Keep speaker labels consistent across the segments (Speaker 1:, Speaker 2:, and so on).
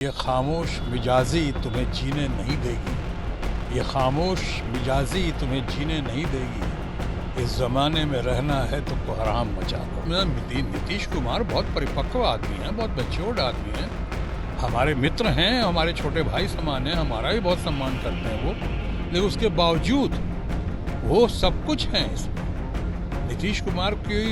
Speaker 1: ये खामोश मिजाजी तुम्हें जीने नहीं देगी। ये खामोश मिजाजी तुम्हें जीने नहीं देगी। इस ज़माने में रहना है तो कोहराम मचा लो। नीतीश कुमार बहुत परिपक्व आदमी हैं, बहुत मैच्योर्ड आदमी हैं, हमारे मित्र हैं, हमारे छोटे भाई समान हैं, हमारा भी बहुत सम्मान करते हैं वो, लेकिन उसके बावजूद वो सब कुछ हैं इसमें। नीतीश कुमार की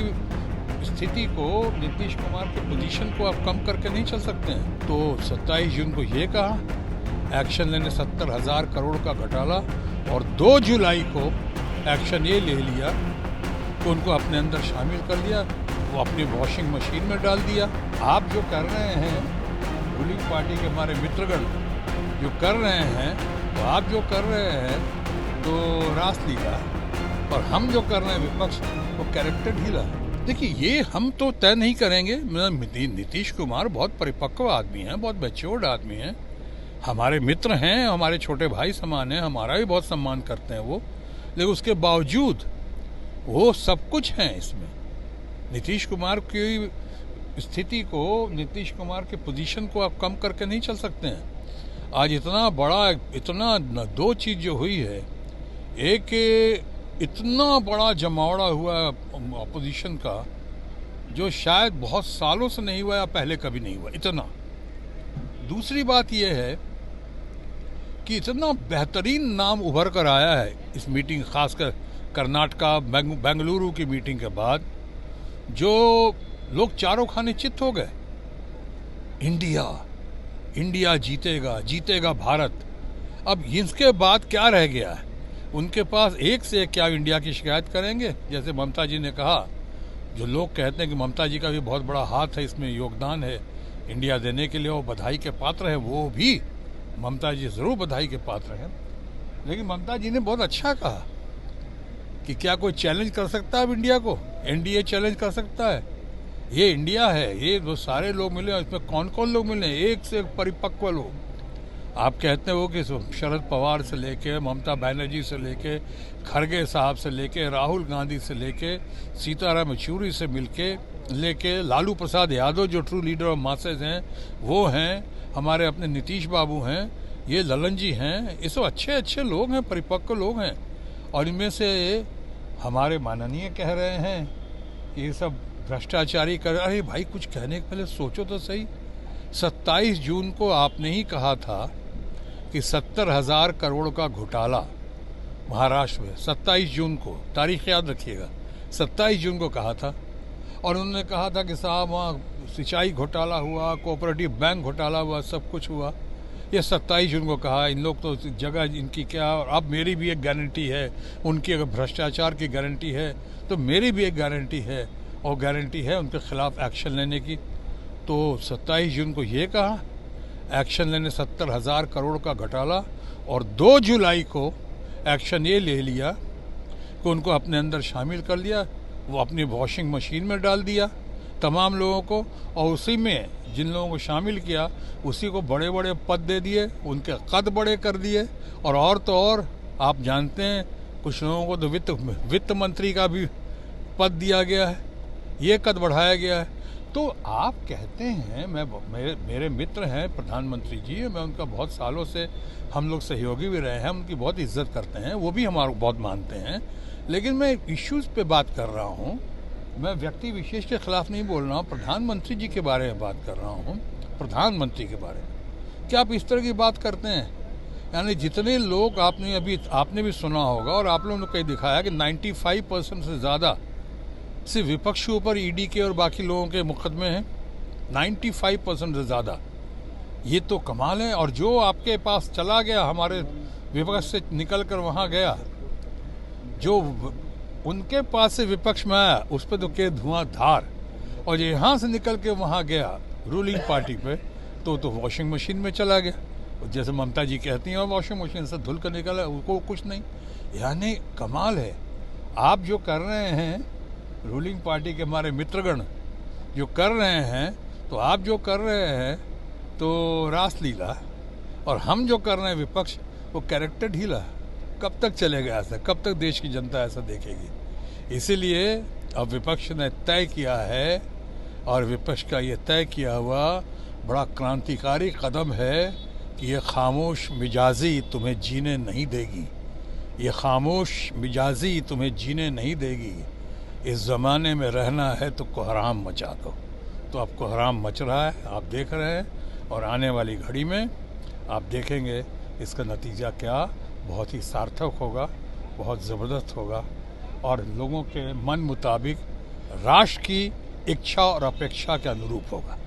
Speaker 1: स्थिति को, नीतीश कुमार के पोजीशन को आप कम करके नहीं चल सकते हैं। तो 27 जून को ये कहा एक्शन लेने 70,000 करोड़ का घोटाला, और 2 जुलाई को एक्शन ये ले लिया कि उनको अपने अंदर शामिल कर लिया, वो अपनी वॉशिंग मशीन में डाल दिया। आप जो कर रहे हैं, रूलिंग पार्टी के हमारे मित्रगण जो कर रहे हैं, तो आप जो कर रहे हैं तो रासलीला, और हम जो कर रहे हैं विपक्ष, वो कैरेक्टर ढीला। देखिए, ये हम तो तय नहीं करेंगे। नीतीश कुमार बहुत परिपक्व आदमी हैं, बहुत मैच्योर्ड आदमी हैं, हमारे मित्र हैं, हमारे छोटे भाई समान हैं, हमारा भी बहुत सम्मान करते हैं वो, लेकिन उसके बावजूद वो सब कुछ हैं इसमें। नीतीश कुमार की स्थिति को, नीतीश कुमार के पोजीशन को आप कम करके नहीं चल सकते हैं। आज इतना 2 चीज़ जो हुई है, एक इतना बड़ा जमावड़ा हुआ अपोजिशन का जो शायद बहुत सालों से नहीं हुआ या पहले कभी नहीं हुआ, इतना। दूसरी बात यह है कि इतना बेहतरीन नाम उभर कर आया है इस मीटिंग, खासकर कर्नाटका बेंगलुरु की मीटिंग के बाद, जो लोग चारों खाने चित्त हो गए। इंडिया जीतेगा भारत। अब इसके बाद क्या रह गया है? उनके पास एक से क्या इंडिया की शिकायत करेंगे? जैसे ममता जी ने कहा, जो लोग कहते हैं कि ममता जी का भी बहुत बड़ा हाथ है इसमें, योगदान है इंडिया देने के लिए, वो बधाई के पात्र है, वो भी ममता जी ज़रूर बधाई के पात्र हैं। लेकिन ममता जी ने बहुत अच्छा कहा कि क्या कोई चैलेंज कर सकता है अब इंडिया को? एनडीए चैलेंज कर सकता है? ये इंडिया है, ये वो सारे लोग मिले, इसमें कौन कौन लोग मिले? एक से एक परिपक्व लोग। आप कहते हो कि शरद पवार से लेके, ममता बनर्जी से लेके, खड़गे साहब से लेके, राहुल गांधी से लेके, सीताराम येचुरी से लेके लालू प्रसाद यादव जो ट्रू लीडर ऑफ मासेस हैं वो हैं, हमारे अपने नीतीश बाबू हैं, ये ललन जी हैं, ये सब अच्छे लोग हैं, परिपक्व लोग हैं। और इनमें से हमारे माननीय कह रहे हैं कि ये सब भ्रष्टाचारी कर। अरे भाई, कुछ कहने के पहले सोचो तो सही। 27 जून को आपने ही कहा था कि 70,000 करोड़ का घोटाला महाराष्ट्र में, 27 जून को, तारीख याद रखिएगा, 27 जून को कहा था। और उन्होंने कहा था कि साहब वहाँ सिंचाई घोटाला हुआ, कोऑपरेटिव बैंक घोटाला हुआ, सब कुछ हुआ। ये 27 जून को कहा। इन लोग तो जगह इनकी क्या, और अब मेरी भी एक गारंटी है, उनकी अगर भ्रष्टाचार की गारंटी है तो मेरी भी एक गारंटी है, और गारंटी है उनके खिलाफ एक्शन लेने की। तो 27 जून को ये कहा एक्शन लेने 70,000 करोड़ का घोटाला, और 2 जुलाई को एक्शन ये ले लिया कि उनको अपने अंदर शामिल कर लिया, वो अपनी वॉशिंग मशीन में डाल दिया तमाम लोगों को, और उसी में जिन लोगों को शामिल किया उसी को बड़े बड़े पद दे दिए, उनके कद बड़े कर दिए। और तो और आप जानते हैं, कुछ लोगों को तो वित्त मंत्री का भी पद दिया गया है, ये कद बढ़ाया गया है। तो आप कहते हैं, मेरे मित्र हैं प्रधानमंत्री जी, मैं उनका बहुत सालों से, हम लोग सहयोगी भी रहे हैं, उनकी बहुत इज्जत करते हैं, वो भी हमारे बहुत मानते हैं। लेकिन मैं इश्यूज़ पे बात कर रहा हूँ, मैं व्यक्ति विशेष के खिलाफ नहीं बोल रहा हूँ, प्रधानमंत्री जी के बारे में बात कर रहा हूँ। प्रधानमंत्री के बारे में क्या आप इस तरह की बात करते हैं? यानी जितने लोग आपने भी सुना होगा, और आप लोगों ने कहीं दिखाया कि 95% से ज़्यादा सिर्फ विपक्ष के ऊपर ईडी के और बाकी लोगों के मुकदमे हैं, 95% से ज़्यादा। ये तो कमाल है। और जो आपके पास चला गया, हमारे विपक्ष से निकल कर वहाँ गया, जो उनके पास से विपक्ष में आया, उस पर तो के धुआंधार, और यहाँ से निकल के वहाँ गया रूलिंग पार्टी पे, तो वॉशिंग मशीन में चला गया। जैसे ममता जी कहती हैं, वॉशिंग मशीन से धुल कर निकला, उनको कुछ नहीं। यानी कमाल है। आप जो कर रहे हैं, रूलिंग पार्टी के हमारे मित्रगण जो कर रहे हैं, तो आप जो कर रहे हैं तो रासलीला, और हम जो कर रहे हैं विपक्ष, वो कैरेक्टर ढीला। कब तक चलेगा ऐसा? कब तक देश की जनता ऐसा देखेगी? इसीलिए अब विपक्ष ने तय किया है, और विपक्ष का ये तय किया हुआ बड़ा क्रांतिकारी कदम है कि ये खामोश मिजाजी तुम्हें जीने नहीं देगी, ये खामोश मिजाजी तुम्हें जीने नहीं देगी। इस ज़माने में रहना है तो कोहराम मचा दो। तो अब कोहराम मच रहा है, आप देख रहे हैं, और आने वाली घड़ी में आप देखेंगे इसका नतीजा क्या बहुत ही सार्थक होगा, बहुत ज़बरदस्त होगा और लोगों के मन मुताबिक राष्ट्र की इच्छा और अपेक्षा के अनुरूप होगा।